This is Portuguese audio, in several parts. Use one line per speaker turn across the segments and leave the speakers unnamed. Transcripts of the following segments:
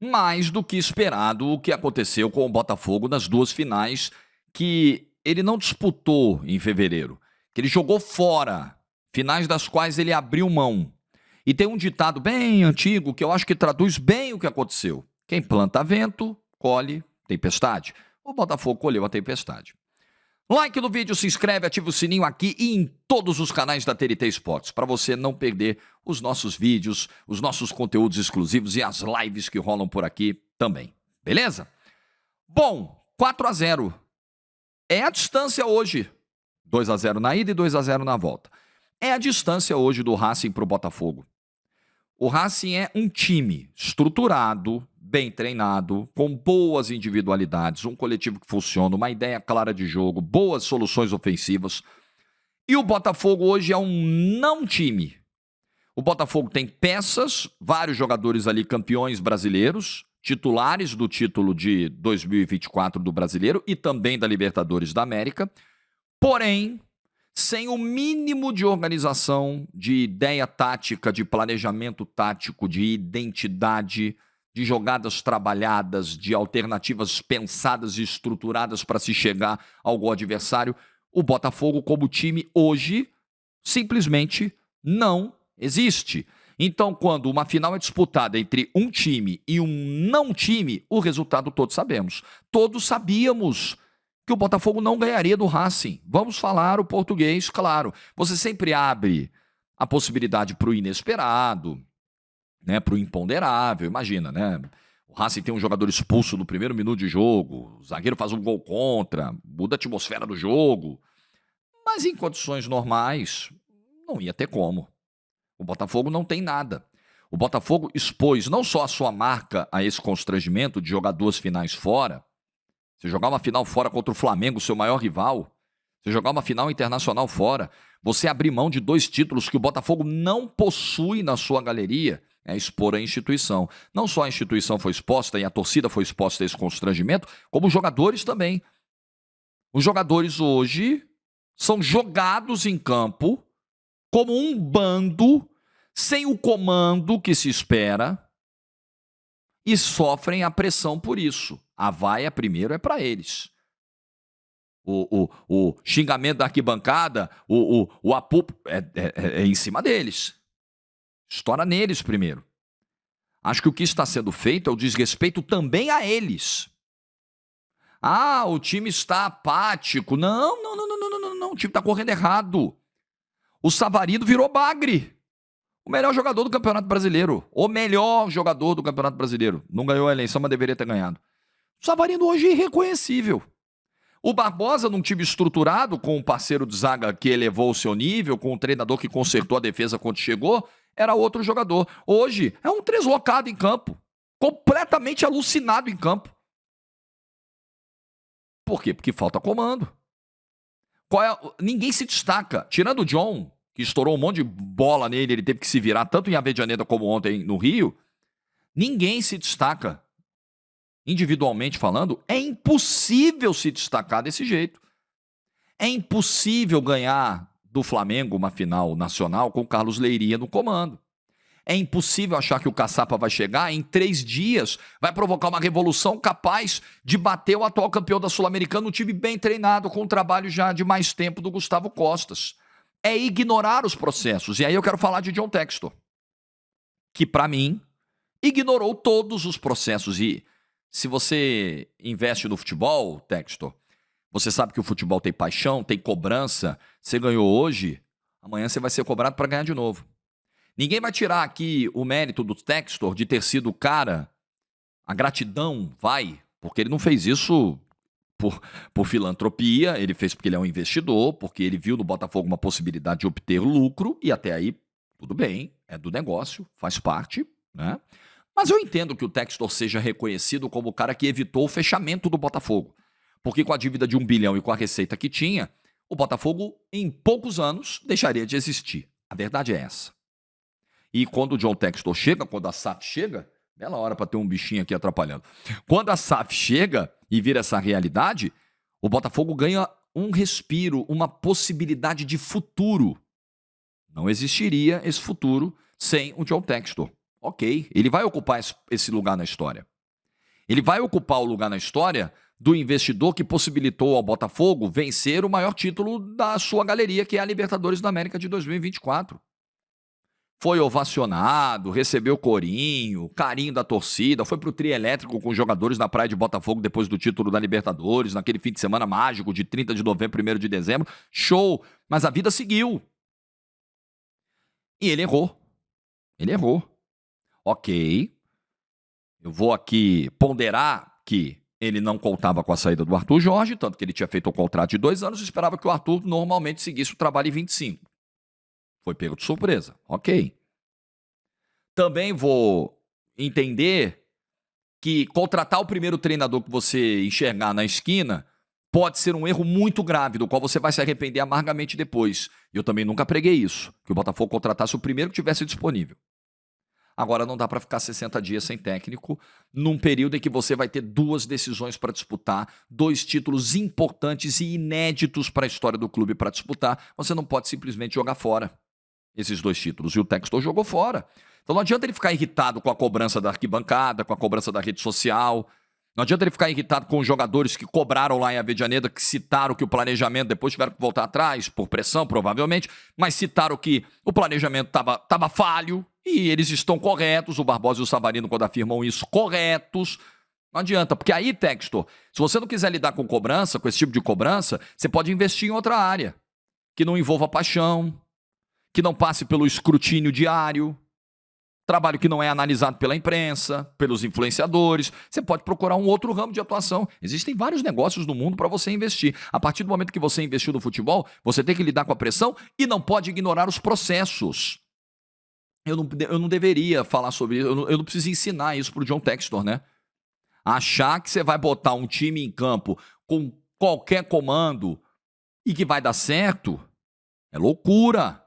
Mais do que esperado o que aconteceu com o Botafogo nas duas finais que ele não disputou em fevereiro, que ele jogou fora, finais das quais ele abriu mão. E tem um ditado bem antigo que eu acho que traduz bem o que aconteceu. Quem planta vento, colhe tempestade. O Botafogo colheu a tempestade. Like no vídeo, se inscreve, ativa o sininho aqui e em todos os canais da TNT Esportes, para você não perder os nossos vídeos, os nossos conteúdos exclusivos e as lives que rolam por aqui também. Beleza? Bom, 4-0. É a distância hoje. 2-0 na ida e 2-0 na volta. É a distância hoje do Racing para o Botafogo. O Racing é um time estruturado, bem treinado, com boas individualidades, um coletivo que funciona, uma ideia clara de jogo, boas soluções ofensivas. E o Botafogo hoje é um não time. O Botafogo tem peças, vários jogadores ali campeões brasileiros, titulares do título de 2024 do Brasileiro e também da Libertadores da América. Porém, sem o mínimo de organização, de ideia tática, de planejamento tático, de identidade, de jogadas trabalhadas, de alternativas pensadas e estruturadas para se chegar ao gol adversário, o Botafogo como time hoje simplesmente não existe. Então, quando uma final é disputada entre um time e um não time, o resultado todos sabemos. Todos sabíamos que o Botafogo não ganharia do Racing. Vamos falar o português, claro. Você sempre abre a possibilidade para o inesperado, né, para o imponderável. Imagina, né? O Racing tem um jogador expulso no primeiro minuto de jogo, o zagueiro faz um gol contra, muda a atmosfera do jogo. Mas em condições normais, não ia ter como. O Botafogo não tem nada. O Botafogo expôs não só a sua marca a esse constrangimento de jogar duas finais fora. Você jogar uma final fora contra o Flamengo, seu maior rival. Você jogar uma final internacional fora. Você abrir mão de 2 títulos que o Botafogo não possui na sua galeria. É expor a instituição. Não só a instituição foi exposta e a torcida foi exposta a esse constrangimento, como os jogadores também. Os jogadores hoje são jogados em campo como um bando, sem o comando que se espera, e sofrem a pressão por isso. A vaia primeiro é para eles. O xingamento da arquibancada, o apupo, é em cima deles. Estoura neles primeiro. Acho que o que está sendo feito é o desrespeito também a eles. Ah, o time está apático. Não. O time está correndo errado. O Savarino virou bagre. O melhor jogador do Campeonato Brasileiro. O melhor jogador do Campeonato Brasileiro. Não ganhou a eleição, mas deveria ter ganhado. O Savarino hoje é irreconhecível. O Barbosa, num time estruturado, com um parceiro de zaga que elevou o seu nível, com um treinador que consertou a defesa quando chegou, era outro jogador. Hoje, é um deslocado em campo. Completamente alucinado em campo. Por quê? Porque falta comando. Ninguém se destaca. Tirando o John, que estourou um monte de bola nele, ele teve que se virar, tanto em Avedianeda como ontem no Rio, ninguém se destaca. Individualmente falando, é impossível se destacar desse jeito. É impossível ganhar do Flamengo uma final nacional com o Carlos Leiria no comando. É impossível achar que o Caçapa vai chegar em 3 dias, vai provocar uma revolução capaz de bater o atual campeão da Sul-Americana, um time bem treinado, com um trabalho já de mais tempo do Gustavo Costas. É ignorar os processos. E aí eu quero falar de John Textor, que para mim ignorou todos os processos. E se você investe no futebol, Textor, você sabe que o futebol tem paixão, tem cobrança. Você ganhou hoje, amanhã você vai ser cobrado para ganhar de novo. Ninguém vai tirar aqui o mérito do Textor de ter sido o cara. A gratidão vai, porque ele não fez isso por filantropia, ele fez porque ele é um investidor, porque ele viu no Botafogo uma possibilidade de obter lucro, e até aí, tudo bem, é do negócio, faz parte, né? Mas eu entendo que o Textor seja reconhecido como o cara que evitou o fechamento do Botafogo. Porque com a dívida de 1 bilhão e com a receita que tinha, o Botafogo, em poucos anos, deixaria de existir. A verdade é essa. E quando o John Textor chega, quando a SAF chega, bela hora para ter um bichinho aqui atrapalhando. Quando a SAF chega e vira essa realidade, o Botafogo ganha um respiro, uma possibilidade de futuro. Não existiria esse futuro sem o John Textor. Ok, ele vai ocupar esse lugar na história. Ele vai ocupar o lugar na história do investidor que possibilitou ao Botafogo vencer o maior título da sua galeria, que é a Libertadores da América de 2024. Foi ovacionado, recebeu corinho, carinho da torcida, foi pro trio elétrico com os jogadores na praia de Botafogo depois do título da Libertadores, naquele fim de semana mágico de 30 de novembro, 1º de dezembro. Show! Mas a vida seguiu. E ele errou. Ele errou. Ok. Eu vou aqui ponderar que ele não contava com a saída do Arthur Jorge, tanto que ele tinha feito um contrato de 2 anos e esperava que o Arthur normalmente seguisse o trabalho em 25. Foi pego de surpresa. Ok. Também vou entender que contratar o primeiro treinador que você enxergar na esquina pode ser um erro muito grave, do qual você vai se arrepender amargamente depois. Eu também nunca preguei isso, que o Botafogo contratasse o primeiro que tivesse disponível. Agora não dá para ficar 60 dias sem técnico, num período em que você vai ter 2 decisões para disputar, 2 títulos importantes e inéditos para a história do clube para disputar. Você não pode simplesmente jogar fora esses 2 títulos. E o Textor jogou fora. Então não adianta ele ficar irritado com a cobrança da arquibancada, com a cobrança da rede social. Não adianta ele ficar irritado com os jogadores que cobraram lá em Avejaneda, que citaram que o planejamento, depois tiveram que voltar atrás, por pressão provavelmente, mas citaram que o planejamento estava falho, e eles estão corretos, o Barbosa e o Savarino, quando afirmam isso, corretos. Não adianta, porque aí, Textor, se você não quiser lidar com cobrança, com esse tipo de cobrança, você pode investir em outra área, que não envolva paixão, que não passe pelo escrutínio diário, trabalho que não é analisado pela imprensa, pelos influenciadores. Você pode procurar um outro ramo de atuação. Existem vários negócios no mundo para você investir. A partir do momento que você investiu no futebol, você tem que lidar com a pressão e não pode ignorar os processos. Eu não deveria falar sobre isso, eu não preciso ensinar isso pro John Textor, né? Achar que você vai botar um time em campo com qualquer comando e que vai dar certo é loucura.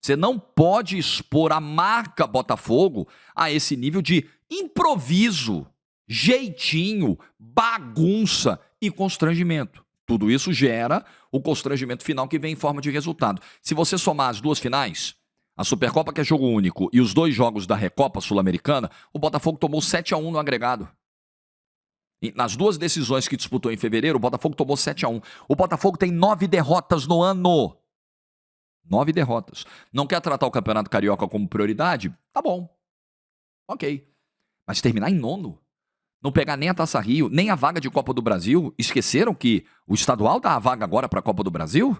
Você não pode expor a marca Botafogo a esse nível de improviso, jeitinho, bagunça e constrangimento. Tudo isso gera o constrangimento final que vem em forma de resultado. Se você somar as 2 finais, a Supercopa, que é jogo único, e os 2 jogos da Recopa Sul-Americana, o Botafogo tomou 7-1 no agregado. E nas 2 decisões que disputou em fevereiro, o Botafogo tomou 7-1. O Botafogo tem 9 derrotas no ano. 9 derrotas. Não quer tratar o Campeonato Carioca como prioridade? Tá bom. Ok. Mas terminar em 9º? Não pegar nem a Taça Rio, nem a vaga de Copa do Brasil? Esqueceram que o estadual dá a vaga agora para a Copa do Brasil?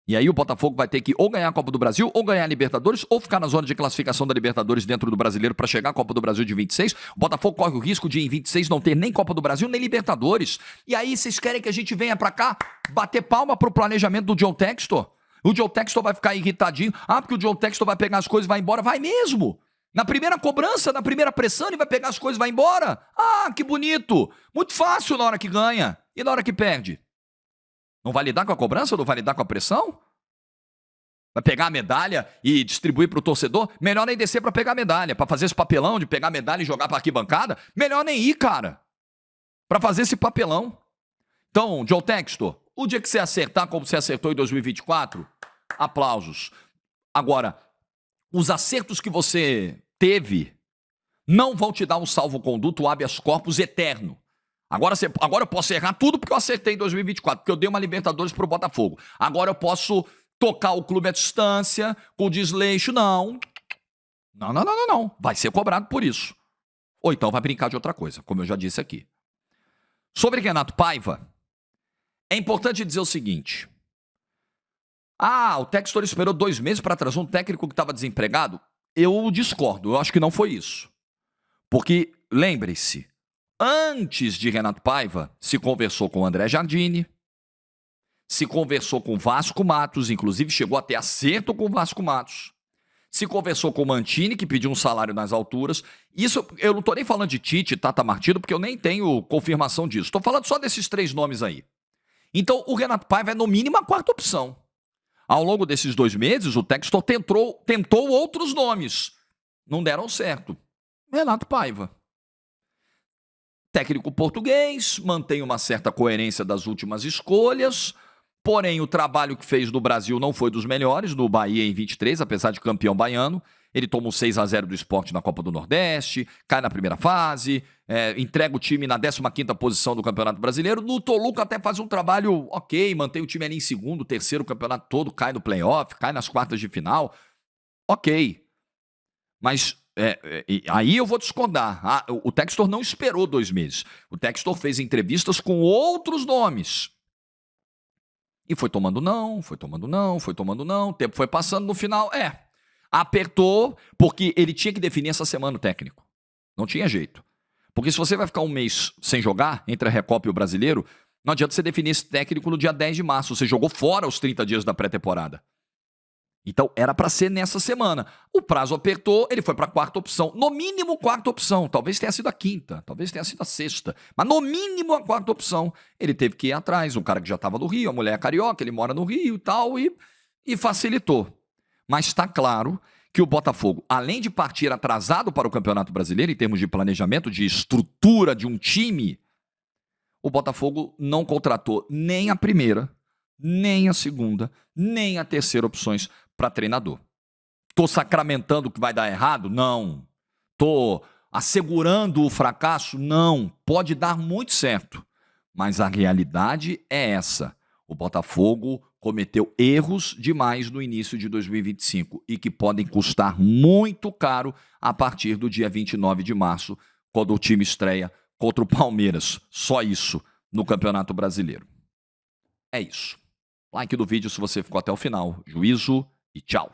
E aí o Botafogo vai ter que ou ganhar a Copa do Brasil, ou ganhar a Libertadores, ou ficar na zona de classificação da Libertadores dentro do Brasileiro para chegar à Copa do Brasil de 26. O Botafogo corre o risco de em 26 não ter nem Copa do Brasil, nem Libertadores. E aí vocês querem que a gente venha para cá bater palma pro planejamento do John Textor? O John Textor vai ficar irritadinho. Porque o John Textor vai pegar as coisas e vai embora. Vai mesmo. Na primeira cobrança, na primeira pressão, ele vai pegar as coisas e vai embora. Que bonito. Muito fácil na hora que ganha. E na hora que perde? Não vai lidar com a cobrança? Não vai lidar com a pressão? Vai pegar a medalha e distribuir para o torcedor? Melhor nem descer para pegar a medalha. Para fazer esse papelão de pegar a medalha e jogar para arquibancada? Melhor nem ir, cara. Para fazer esse papelão. Então, John Textor, o dia que você acertar como você acertou em 2024, aplausos. Agora, os acertos que você teve não vão te dar um salvo-conduto habeas corpus eterno. Agora eu posso errar tudo porque eu acertei em 2024, porque eu dei uma Libertadores pro Botafogo. Agora eu posso tocar o clube à distância, com desleixo. Não. Vai ser cobrado por isso. Ou então vai brincar de outra coisa, como eu já disse aqui. Sobre Renato Paiva, é importante dizer o seguinte. O Textor esperou 2 meses para trazer um técnico que estava desempregado? Eu discordo, eu acho que não foi isso. Porque, lembre-se, antes de Renato Paiva, se conversou com André Jardine, se conversou com Vasco Matos, inclusive chegou a ter acerto com Vasco Matos, se conversou com Mantini, que pediu um salário nas alturas. Isso, eu não estou nem falando de Tite, Tata Martino, porque eu nem tenho confirmação disso. Estou falando só desses 3 nomes aí. Então, o Renato Paiva é, no mínimo, a 4ª opção. Ao longo desses 2 meses, o Textor tentou outros nomes. Não deram certo. Renato Paiva. Técnico português, mantém uma certa coerência das últimas escolhas, porém o trabalho que fez no Brasil não foi dos melhores, no Bahia em 23, apesar de campeão baiano. Ele toma um 6-0 do Sport na Copa do Nordeste, cai na primeira fase, entrega o time na 15ª posição do Campeonato Brasileiro. No Toluca até faz um trabalho ok, mantém o time ali em segundo, terceiro, o campeonato todo, cai no playoff, cai nas quartas de final. Ok. Mas aí eu vou discordar. O Textor não esperou 2 meses. O Textor fez entrevistas com outros nomes. E foi tomando não, foi tomando não, foi tomando não. O tempo foi passando, no final, apertou, porque ele tinha que definir essa semana o técnico. Não tinha jeito. Porque se você vai ficar um mês sem jogar, entre a Recopa e o Brasileiro, não adianta você definir esse técnico no dia 10 de março. Você jogou fora os 30 dias da pré-temporada. Então, era para ser nessa semana. O prazo apertou, ele foi para a 4ª opção. No mínimo, 4ª opção. Talvez tenha sido a 5ª, talvez tenha sido a 6ª. Mas no mínimo, a 4ª opção. Ele teve que ir atrás. Um cara que já estava no Rio, a mulher é carioca, ele mora no Rio e tal, e facilitou. Mas está claro que o Botafogo, além de partir atrasado para o Campeonato Brasileiro, em termos de planejamento, de estrutura de um time, o Botafogo não contratou nem a primeira, nem a segunda, nem a terceira opções para treinador. Tô sacramentando que vai dar errado? Não. Tô assegurando o fracasso? Não. Pode dar muito certo. Mas a realidade é essa. O Botafogo cometeu erros demais no início de 2025 e que podem custar muito caro a partir do dia 29 de março, quando o time estreia contra o Palmeiras. Só isso no Campeonato Brasileiro. É isso. Like do vídeo se você ficou até o final. Juízo e tchau.